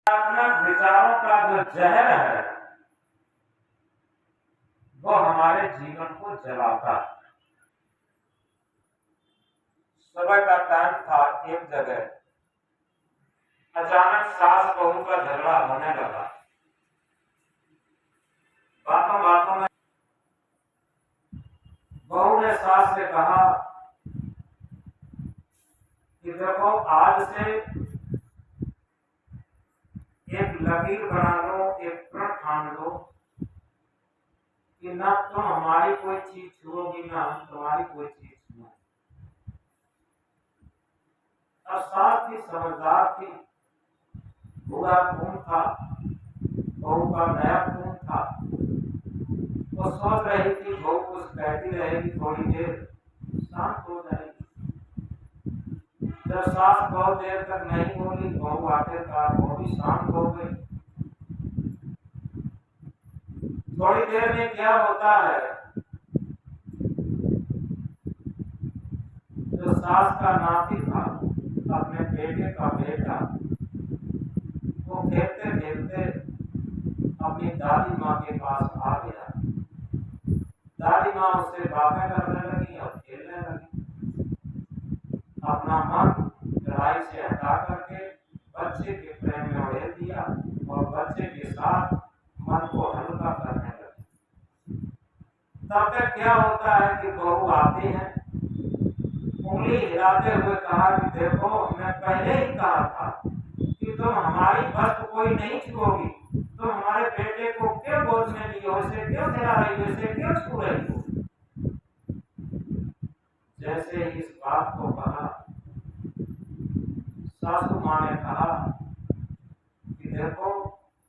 नकारात्मक विचारों का जो जहर है वो हमारे जीवन को जलाता है। सुबह का टाइम था, एक जगह अचानक सास बहू का झगड़ा होने लगा। बातों बातों में बहू ने सास से कहा कि देखो, आज से एक लकीर बना लो, एक प्रण ठान लो कि ना तुम हमारी कोई चीज छुओगी, ना हम तुम्हारी कोई चीज छुएंगे। अब सास थी, समझदार थी, बुरा खून था, बहू का नया खून था। वो सोच रही थी बहू कुछ कहती रहेगी, थोड़ी देर शांत हो जाएगी। जब सास बहुत देर तक नहीं बोली, बहू आखिरकार वो भी शांत हो गई। थोड़ी देर में क्या होता है, जो सास का नाती था, अपने बेटे का बेटा, वो खेलते खेलते अपनी दादी माँ के पास आ गया। दादी माँ उससे बातें करने लगी और खेलने लगी। अपना मन लड़ाई से हटा करके बच्चे के प्रेम में उड़ेल दिया और बच्चे के साथ मन को हल्का करने लगे। तब तक क्या होता है कि बहू आती है, उंगली हिलाते हुए कहा कि देखो, मैं पहले ही कहा था कि तुम हमारी वस्तु कोई नहीं छुओगी। तुम हमारे बेटे को क्यों गोद में ली हो, इसे क्यों खिला रही हो, इसे क्यों छू रही हो। जैसे ही इस बात को कहा, सासू माँ ने कहा कि देखो,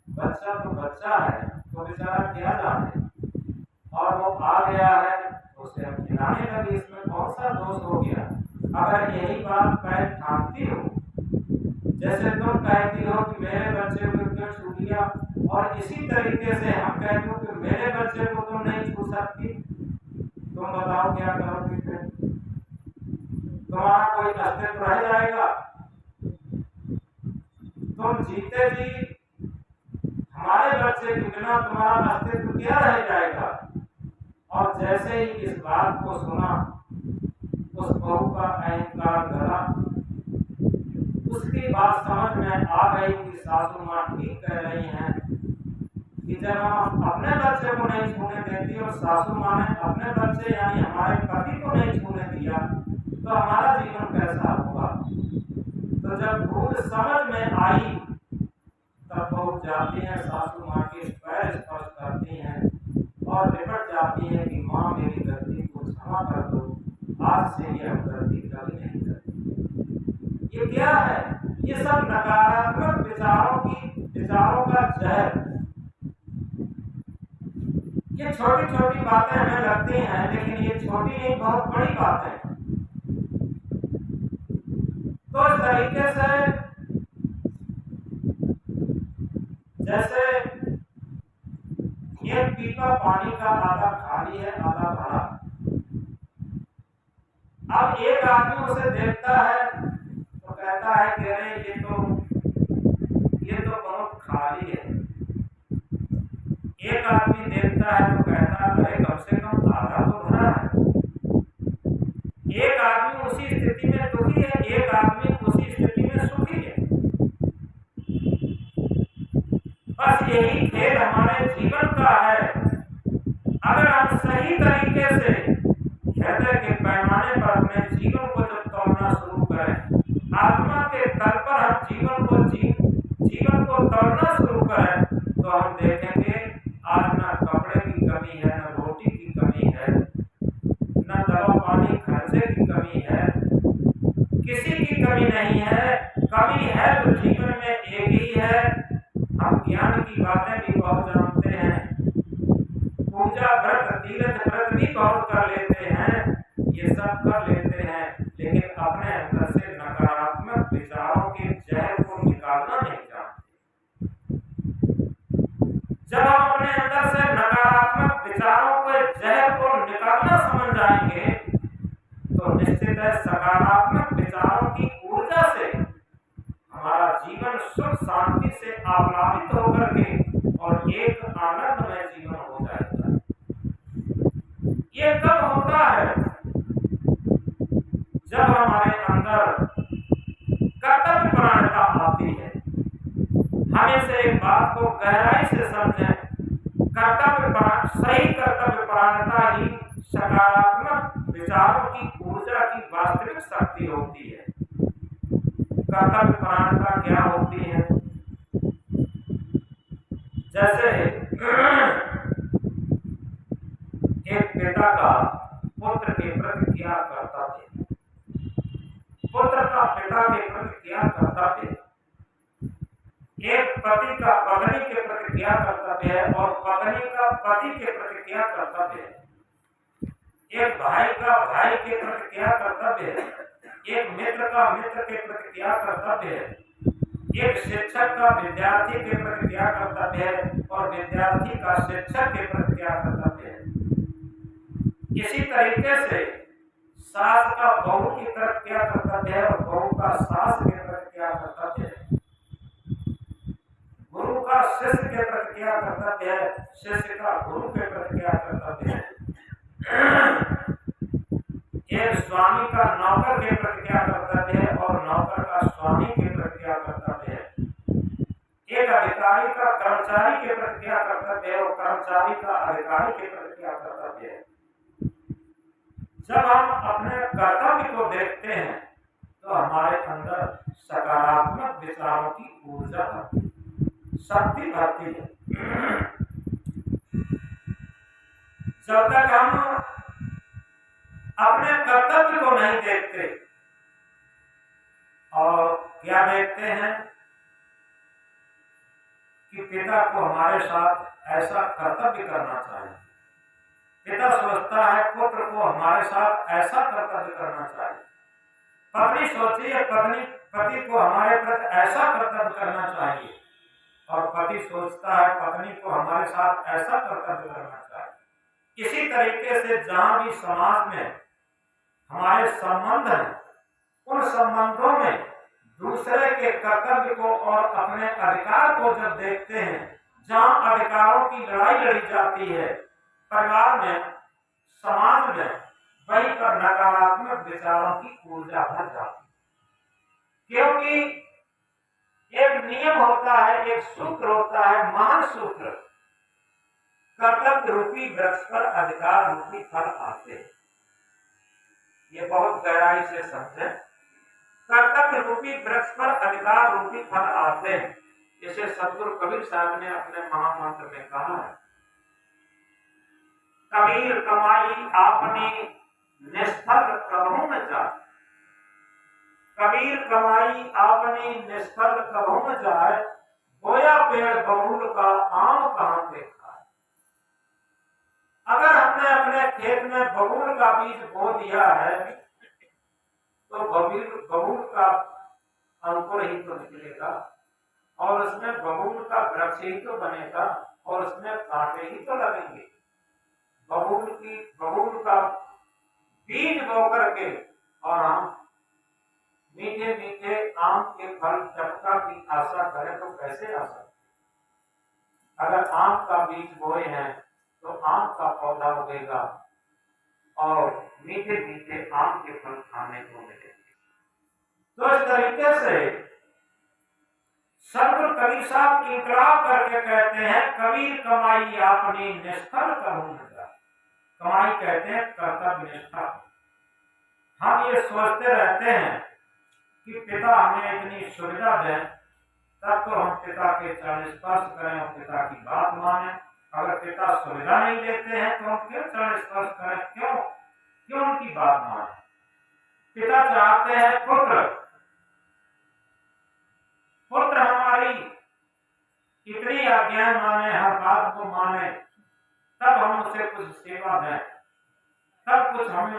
बच्चा तो बच्चा है, तो बेचारा क्या जाने, और वो आ गया है, उसे हम खिलाने लगे, इसमें कौन सा दोष हो गया। अगर यही बात मैं ठानती हूँ, जैसे तुम कहती हो कि मेरे बच्चे को क्यों छू लिया, और इसी तरीके से हम कहते हो कि मेरे बच्चे को तुम नहीं छू सकती, तुम बताओ क्या करोगे फिर? तुम्हारा कोई अस्तित्व रह जाएगा? तुम जीते जी हमारे बच्चे के बिना तुम्हारा अस्तित्व क्या रह जाएगा। और जैसे ही इस बात को सुना, उस बहू का अहंकार गला। उसकी बात समझ में आ गई कि सासू माँ ठीक कह रही हैं कि जब हम अपने बच्चे को नहीं छूने देती और सासू माँ ने अपने बच्चे यानी हमारे पति को नहीं छूने दिया, तो हमारा जीवन कैसा होगा। तो जब भूल समझ में आई, तब बहू जाती है, सासू माँ के पैर स्पर्श करती हैं और निपट जाती है कि माँ, मेरी गलती को क्षमा कर दो, आज से ये हम गलती कभी नहीं करते। ये क्या है? ये सब नकारात्मक विचारों का जहर। ये छोटी छोटी बातें हमें लगती हैं, लेकिन ये छोटी नहीं, बहुत बड़ी बात है। तो इस तरीके से जैसे एक पीपा पानी का आधा खाली है, आधा भरा। अब एक आदमी उसे देखता है तो कहता है कि अरे ये तो बहुत खाली है। एक आदमी देखता है तो कहता है अरे कम से कम आधा तो भरा है। एक आदमी उसी स्थिति में दुखी है, एक आदमी उसी स्थिति में सुखी है। बस यही खेल हमारे जीवन का है। अगर हम सही तरीके से हृदय के पैमाने पर अपने जीवन को जब तोड़ना शुरू करें, आत्मा के तल पर हम जीवन को तोड़ना शुरू करें, तो हम देखेंगे आज न कपड़े की कमी है, न रोटी की कमी है, न दवा पानी खर्चे की कमी है, किसी की कमी नहीं है। कमी है तो जीवन में एक ही है। हम ज्ञान की बातें भी बहुत जानते हैं, पूजा व्रत तीर्थ व्रत भी बहुत कर लेते हैं, ये सब कर लेते हैं, लेकिन अपने अंदर से नकारात्मक विचारों के जहर को निकालना नहीं जानते। जब हम अपने अंदर से नकारात्मक विचारों के जहर को निकालना समझ जाएंगे, तो निश्चित है सकारात्मक विचारों की ऊर्जा से हमारा जीवन सुख शांति पति से आप्लावित होकर के और एक आनंदमय जीवन हो जाएगा। ये कब होता है? जब हमारे अंदर कर्तव्य परायणता आती है। हमें से एक बात को गहराई से समझें, सही कर्तव्य परायणता ही सकारात्मक विचारों की ऊर्जा की वास्तविक शक्ति होती है। कर्तव्य परायणता क्या होती है? जैसे एक पिता का पुत्र के प्रति क्या कर्तव्य, पुत्र का पिता के प्रति क्या कर्तव्य, एक पति का पत्नी के प्रति क्या कर्तव्य है और पत्नी का पति के प्रति क्या कर्तव्य है, एक भाई का भाई के प्रति क्या कर्तव्य है, एक मित्र का मित्र के प्रति क्या कर्तव्य है, एक शिक्षक का विद्यार्थी के प्रति क्या कर्तव्य है और विद्यार्थी का शिक्षक के प्रति क्या कर्तव्य है। इसी तरीके से सास का बहू की तरफ क्या कर्तव्य है और बहू का सास के प्रति क्या कर्तव्य है, गुरु का शिष्य के प्रति क्या कर्तव्य है, शिष्य का गुरु के प्रति क्या कर्तव्य है, एक स्वामी का नौकर के प्रति क्या कर्तव्य है और नौकर का स्वामी के प्रति क्या कर्तव्य है, एक अधिकारी का कर्मचारी के प्रति क्या कर्तव्य है और कर्मचारी का अधिकारी के प्रति क्या कर्तव्य है। जब हम अपने कर्तव्य को देखते हैं तो हमारे अंदर सकारात्मक विचारों की ऊर्जा भरती, शक्ति भरती है। जब तक हम अपने कर्तव्य को नहीं देखते और क्या देखते हैं कि पिता को हमारे साथ ऐसा कर्तव्य करना चाहिए, पिता सोचता है पुत्र को हमारे साथ ऐसा कर्तव्य करना चाहिए, पत्नी सोचती है पति को हमारे प्रति ऐसा कर्तव्य करना चाहिए और पति सोचता है पत्नी को हमारे साथ ऐसा कर्तव्य करना चाहिए। इसी तरीके से जहां भी समाज में हमारे संबंध हैं, उन संबंधों में दूसरे के कर्तव्य को और अपने अधिकार को जब देखते हैं, जहां अधिकारों की लड़ाई लड़ी जाती है परिवार में, समाज में, वहीं पर नकारात्मक विचारों की ऊर्जा भर जाती है। क्योंकि एक नियम होता है, एक सूत्र होता है, महान सूत्र, कर्तव्य रूपी वृक्ष पर अधिकार रूपी फल आते हैं। ये बहुत गहराई से समझे, कर्तव्य रूपी वृक्ष पर अधिकार रूपी फल आते हैं। इसे सतगुरु कबीर साहब ने अपने महामंत्र में कहा है, कबीर कमाई आपने निष्फल कबहू न जाए, कबीर कमाई आपने निष्फल कबहू न जाए, बोया पेड़ बबूल का आम कहां देखा। अगर हमने अपने खेत में बबूल का बीज बो दिया है तो बबूल का अंकुर ही तो निकलेगा और उसमें बबूल का वृक्ष ही तो बनेगा और उसमें कांटे ही तो लगेंगे। बबूल का बीज बो करके और हम मीठे मीठे आम के फल चपका की आशा करें तो कैसे आ सकते। अगर आम का बीज बोए हैं तो आम का पौधा उगेगा और मीठे मीठे आम के फल खाने को मिलेंगे। तो इस तरीके से सतगुरु कबीर साहब इंकलाब करके कहते हैं, कबीर कमाई आपने निष्फल करूं न जाए। कमाई कहते हैं कर्तव्य निष्ठा। हम ये सोचते रहते हैं कि पिता हमें इतनी सुविधा दें तब तो हम पिता के चरण स्पर्श करें और पिता की बात माने। अगर पिता सुविधा नहीं देते हैं तो हम क्यों चरण स्पर्श करें, क्यों उनकी बात माने। पिता चाहते हैं पुत्र हमारी इतनी आज्ञाएं माने, हर बात को माने, तब हम उसे कुछ सेवा दें, तब कुछ हम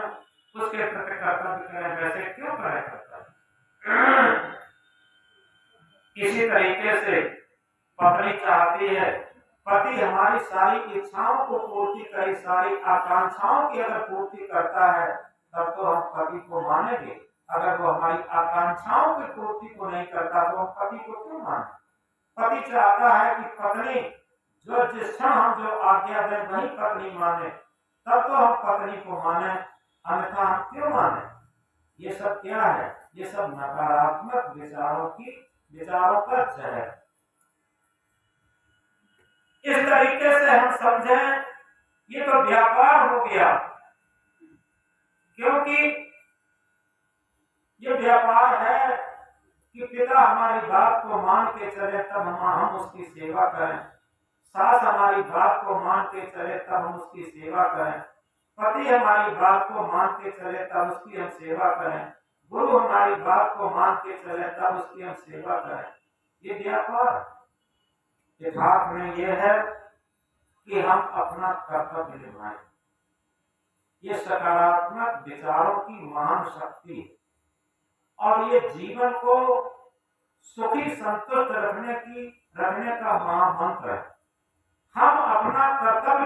उसके प्रति कर्तव्य करें। वैसे क्यों करें कर्तव्य। इसी तरीके से पत्नी चाहती है पति हमारी सारी इच्छाओं को पूर्ति करे, सारी आकांक्षाओं की अगर पूर्ति करता है तब तो हम पति को मानेंगे। अगर वो हमारी आकांक्षाओं की पूर्ति को नहीं करता तो हम पति को क्यों माने। पति चाहता है कि पत्नी जो जिस क्षण हम जो आज्ञा दें वही पत्नी माने, तब तो हम पत्नी को माने, अन्यथा हम क्यों माने। ये सब क्या है? ये सब नकारात्मक विचारों का जहर। इस तरीके से हम समझें ये तो व्यापार हो गया, क्योंकि ये व्यापार है कि पिता हमारी बात को मान के चले तब हम उसकी सेवा करें, सास हमारी बात को मान के चले तब हम उसकी सेवा करें, पति हमारी बात को मान के चले तब उसकी हम सेवा करें, गुरु हमारी बात को मान के चले तब उसकी हम सेवा करें। ये व्यापार। यथार्थ में यह है कि हम अपना कर्तव्य निभाएं। ये सकारात्मक विचारों की महान शक्ति है और ये जीवन को सुखी संतुष्ट रखने का महामंत्र है। हम अपना कर्तव्य